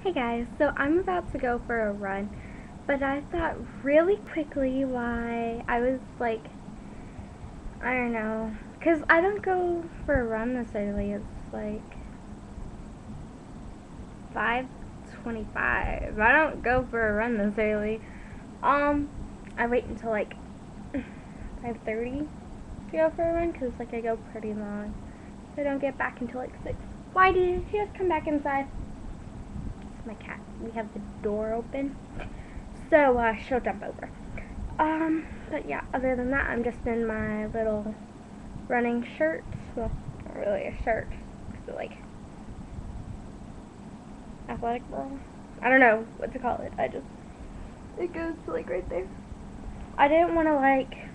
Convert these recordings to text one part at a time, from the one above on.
Hey guys, so I'm about to go for a run, but I thought really quickly why I was like, I don't know, because I don't go for a run this early. It's like 5:25. I don't go for a run this early. I wait until like 5:30 to go for a run because like I go pretty long. So I don't get back until like 6. Why did you just come back inside? It's my cat. We have the door open. So, she'll jump over. But yeah, other than that, I'm just in my little running shirt. Well, not really a shirt. It's like athletic bra. I don't know what to call it. It goes to like right there. I didn't want to like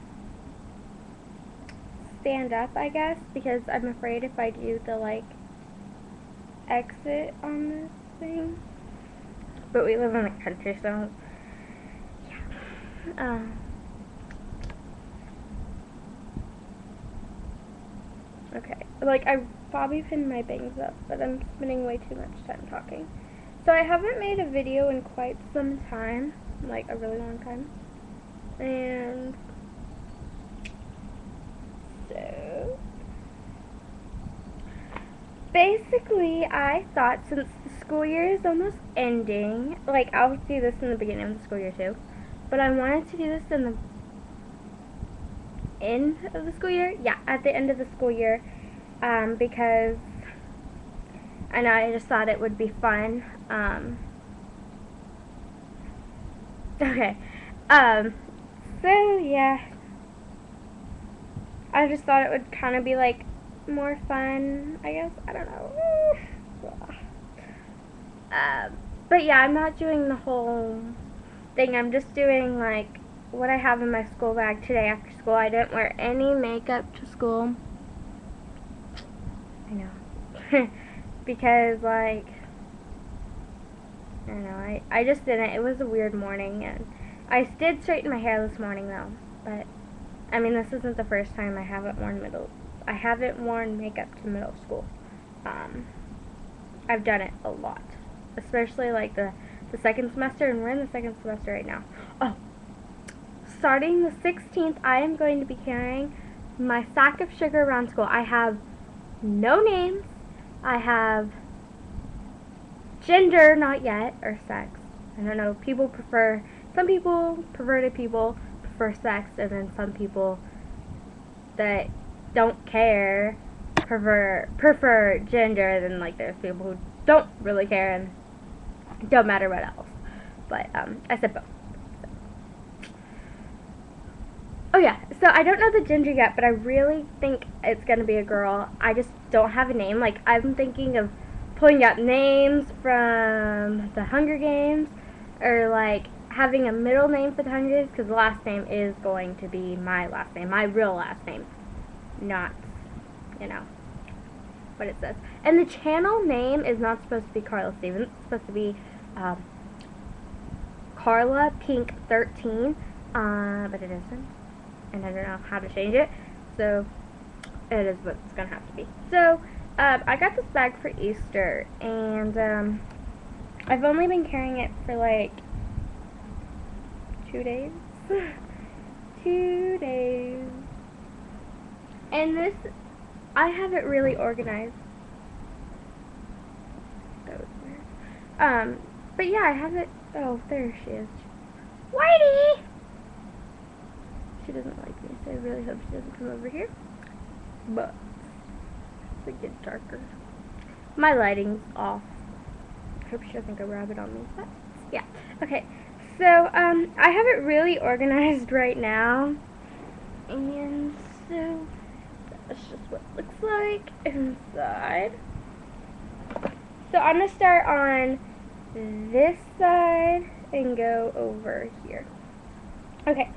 stand up, I guess, because I'm afraid if I do the like exit on this thing. But we live in the country, so yeah. Okay, like I bobby pinned my bangs up, but I'm spending way too much time talking. So I haven't made a video in quite some time, like a really long time. And so basically I thought since the school year is almost ending, like I'll do this in the beginning of the school year too, but I wanted to do this in the end of the school year. Yeah, at the end of the school year, because I know I just thought it would be fun. Okay. So yeah, I just thought it would kind of be like more fun, I guess. I don't know. But yeah, I'm not doing the whole thing. I'm just doing like what I have in my school bag today after school. I didn't wear any makeup to school. I know. Because like I don't know, I just didn't. It was a weird morning, and I did straighten my hair this morning though. But I mean, this isn't the first time I haven't worn makeup to middle school. I've done it a lot, especially like the second semester, and we're in the second semester right now. Oh, starting the 16th, I am going to be carrying my sack of sugar around school. I have no names. I have gender, not yet, or sex. I don't know. Some people, perverted people, prefer sex, and then some people that don't care prefer gender, and then like there's people who don't really care and don't matter what else. But I said both. Oh yeah, so I don't know the gender yet, but I really think it's gonna be a girl. I just don't have a name. Like I'm thinking of pulling out names from the Hunger Games, or like having a middle name for the Hunger Games, because the last name is going to be my last name, my real last name, not, you know, what it says. And the channel name is not supposed to be Carla Stevens. It's supposed to be Carla Pink 13, but it isn't, and I don't know how to change it, so it is what it's gonna have to be. So I got this bag for Easter, and I've only been carrying it for like 2 days. 2 days. And this, I have it really organized. That was weird. But yeah, I have it. Oh, there she is. Whitey! She doesn't like me, so I really hope she doesn't come over here. But it's get darker. My lighting's off. I hope she doesn't go rabbit on me. But yeah. Okay. So I have it really organized right now, and so that's just what it looks like inside. So I'm gonna start on this side and go over here. Okay.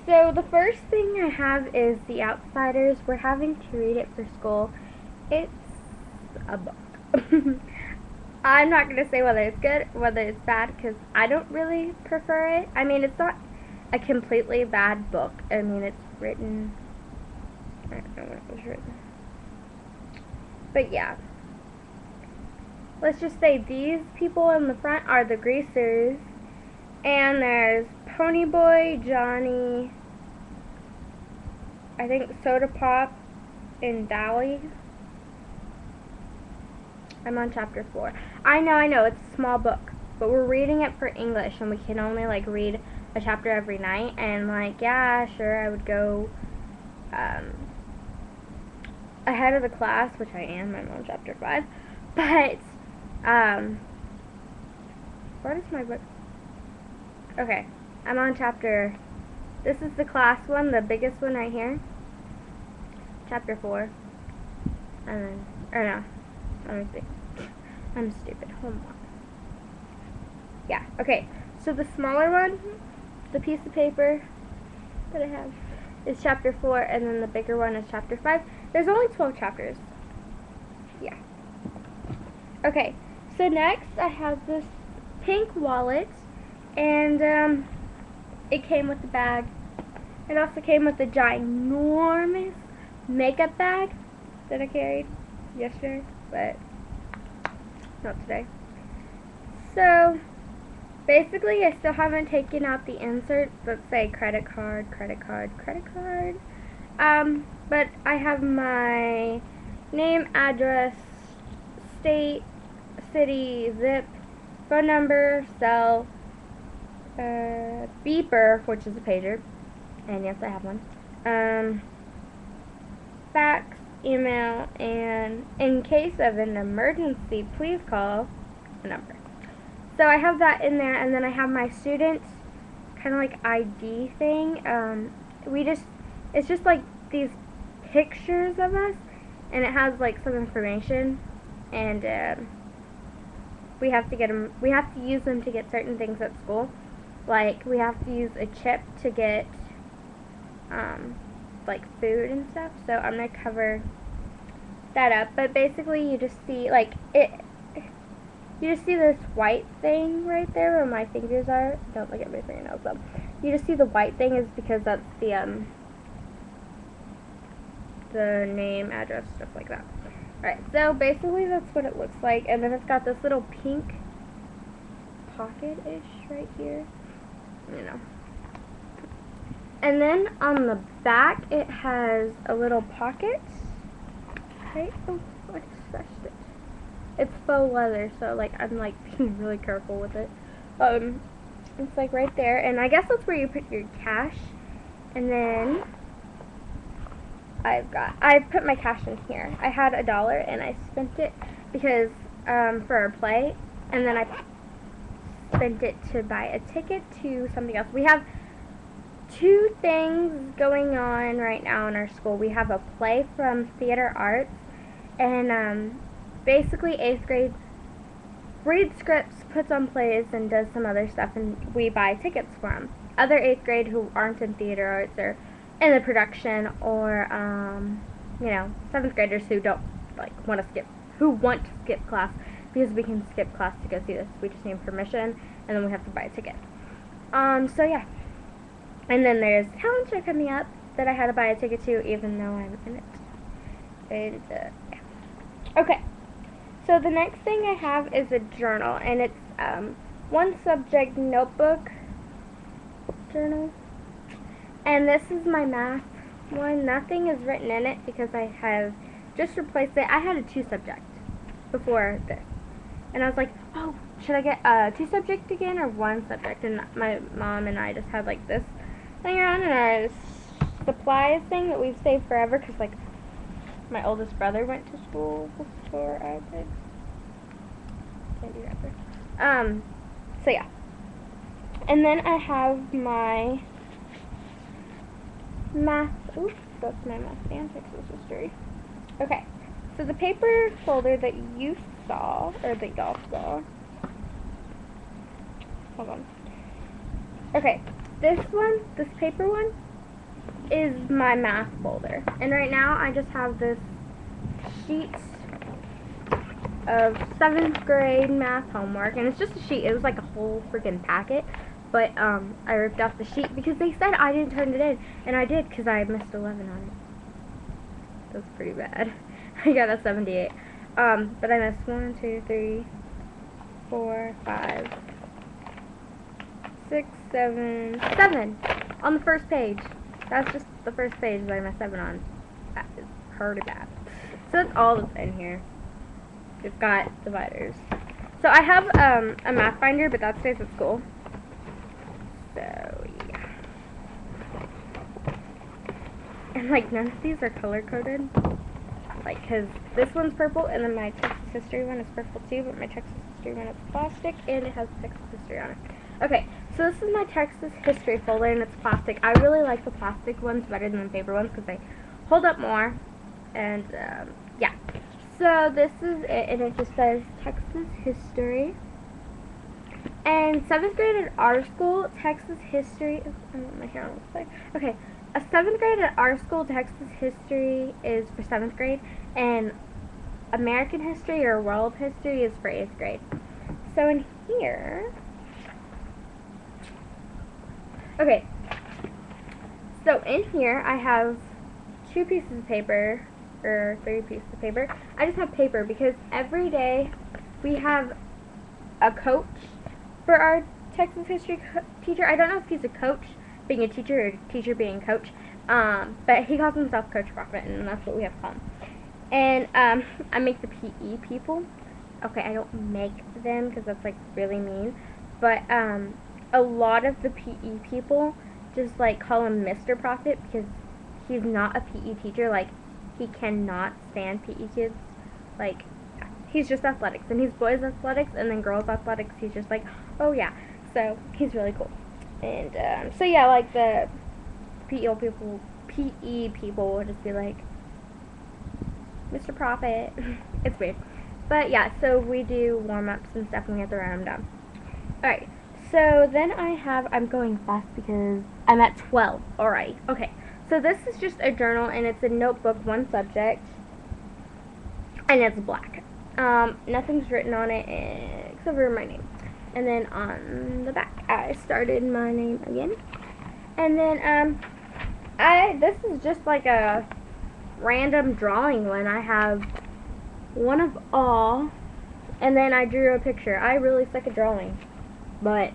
So the first thing I have is The Outsiders. We're having to read it for school. It's a book. I'm not going to say whether it's good, whether it's bad, because I don't really prefer it. I mean, it's not a completely bad book. I mean, it's written, I don't know when it was written. But yeah. let's just say these people in the front are the greasers. And there's Ponyboy, Johnny, I think Soda Pop, and Dolly. I'm on chapter 4. I know, it's a small book, but we're reading it for English, and we can only, like, read a chapter every night, and, like, yeah, sure, I would go, ahead of the class, which I am. I'm on chapter 5, but, what is my book? Okay, I'm on chapter, this is the class one, the biggest one right here, chapter 4, and then, or no, let me see. I'm stupid. Hold on. Yeah, okay. So the smaller one, the piece of paper that I have, is chapter 4, and then the bigger one is chapter 5. There's only 12 chapters. Yeah. Okay, so next I have this pink wallet, and it came with the bag. It also came with a ginormous makeup bag that I carried yesterday, but not today. So basically I still haven't taken out the inserts that say credit card, credit card, credit card. But I have my name, address, state, city, zip, phone number, cell, beeper, which is a pager, and yes, I have one, fax, email, and in case of an emergency, please call the number. So I have that in there, and then I have my student kind of like ID thing. It's just like these pictures of us, and it has like some information, and we have to use them to get certain things at school. Like we have to use a chip to get like food and stuff. So I'm gonna cover that up. But basically, you just see like it. You just see this white thing right there where my fingers are. Don't look at my fingernails though. You just see the white thing is because that's the name, address, stuff like that. Alright, so basically that's what it looks like. And then it's got this little pink pocket-ish right here. You know. And then on the back it has a little pocket. Right? Oh, I scratched it. It's faux leather, so like I'm like being really careful with it. It's like right there, and I guess that's where you put your cash. And then I put my cash in here. I had $1 and I spent it because for a play, and then I spent it to buy a ticket to something else. We have 2 things going on right now in our school. We have a play from Theater Arts, and basically 8th grade reads scripts, puts on plays, and does some other stuff, and we buy tickets for them. Other 8th grade who aren't in theater arts or in the production, or 7th graders who don't want to skip class, because we can skip class to go see this. We just need permission, and then we have to buy a ticket. So yeah. And then there's talent show coming up that I had to buy a ticket to, even though I'm in it. And yeah. Okay. So the next thing I have is a journal, and it's one subject notebook journal. And this is my math one. Nothing is written in it because I have just replaced it. I had a 2 subject before this, and I was like, oh, should I get a 2 subject again or 1 subject? And my mom and I just had like this thing around in our supplies thing that we've saved forever, because like my oldest brother went to school before I did. Candy wrapper. So yeah. And then I have my math. Oops, that's my math antics history. Okay. So the paper folder that you saw, or that y'all saw. Hold on. Okay. This paper one, is my math folder. And right now I just have this sheet of 7th grade math homework, and it's just a sheet. It was like a whole freaking packet, but I ripped off the sheet because they said I didn't turn it in, and I did because I missed 11 on it. That's pretty bad. I got a 78. But I missed 1, 2, 3, 4, 5, 6, 7, 7 on the first page. That's just the first page that I missed 7 on. That is pretty bad. So that's all that's in here. It's got dividers. So I have a math binder, but that stays at school. So yeah. And like none of these are color coded. Like, cause this one's purple, and then my Texas history one is purple too. But my Texas history one is plastic, and it has Texas history on it. Okay, so this is my Texas history folder, and it's plastic. I really like the plastic ones better than the paper ones because they hold up more. And yeah. So this is it, and it just says Texas history. And 7th grade at our school, Texas history. I don't know what my hair looks like. Okay, a 7th grade at our school, Texas history is for 7th grade, and American history or world history is for 8th grade. So in here, okay. So in here, I have 2 pieces of paper. Or 3 pieces of paper. I just have paper because every day we have a coach for our Texas history teacher. I don't know if he's a coach being a teacher or a teacher being a coach, but he calls himself Coach Profit, and that's what we have to call him. And I make the PE people. Okay, I don't make them because that's like really mean, but a lot of the PE people just like call him Mr. Profit because he's not a PE teacher. Like, he cannot stand PE kids. Like, he's just athletics. And he's boys athletics, and then girls athletics, he's just like, oh yeah. So, he's really cool. And, so yeah, like, the PE people will just be like, Mr. Profit. It's weird. But yeah, so we do warm-ups and stuff, and we have to write them down. Alright, so then I'm going fast because I'm at 12. Alright, okay. So this is just a journal, and it's a notebook, one subject, and it's black. Nothing's written on it except for my name. And then on the back, I started my name again. And then this is just like a random drawing one. I have one of all, and then I drew a picture. I really suck at drawing, but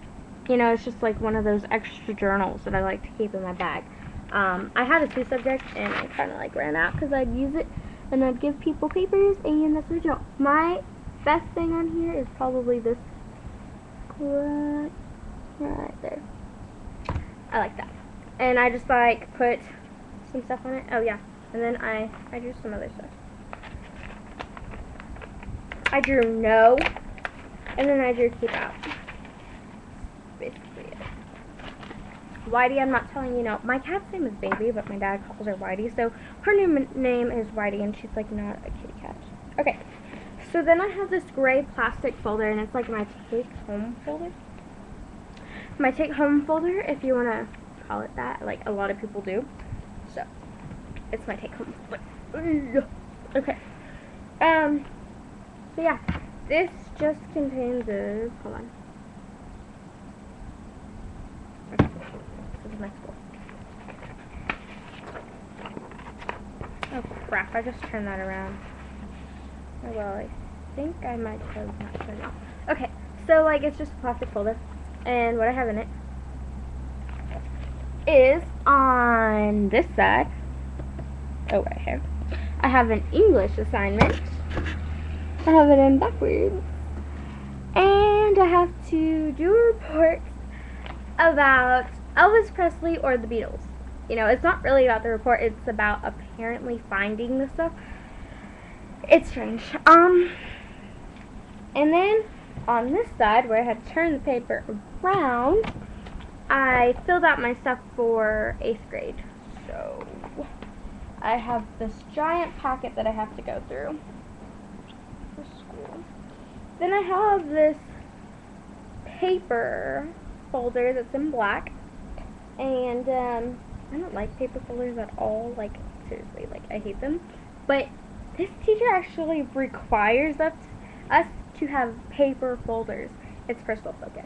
you know, it's just like one of those extra journals that I like to keep in my bag. I had a 2 subject, and I kind of like ran out because I'd use it and I'd give people papers, and that's my job. My best thing on here is probably this right there. I like that. And I just like put some stuff on it. Oh yeah. And then I drew some other stuff. I drew no, and then I drew keep out. Basically it. Whitey, I'm not telling you no. My cat's name is Baby, but my dad calls her Whitey, so her name is Whitey, and she's like not a kitty cat. Okay, so then I have this gray plastic folder, and it's like my take home folder. My take home folder, if you want to call it that, like a lot of people do. So it's my take home folder. Okay. So yeah, this just contains a, hold on. Okay. This is my school. Oh crap, I just turned that around. Oh well, I think I might have not turned it. Okay, so like it's just a plastic folder, and what I have in it is on this side, oh right here, I have an English assignment. I have it in backwards, and I have to do a report about Elvis Presley or the Beatles. You know, it's not really about the report, it's about apparently finding the stuff. It's strange. And then on this side, where I had to turn the paper around, I filled out my stuff for 8th grade. So I have this giant packet that I have to go through for school. Then I have this paper folder that's in black, and I don't like paper folders at all, like seriously, like I hate them, but this teacher actually requires us to have paper folders. It's personal focus.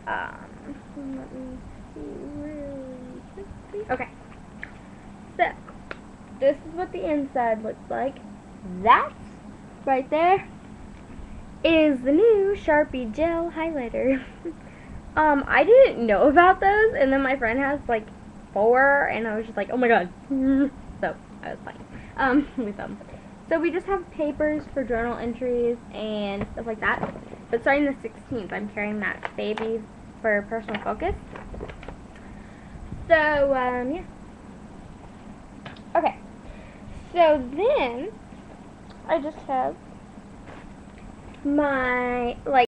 Let me see really quickly. Okay, so this is what the inside looks like. That's right there is the new Sharpie gel highlighter. I didn't know about those, and then my friend has like 4, and I was just like, oh my god. So I was fine with them. So we just have papers for journal entries and stuff like that. But starting the 16th, I'm carrying that baby for personal focus. So yeah. Okay. So then I just have my like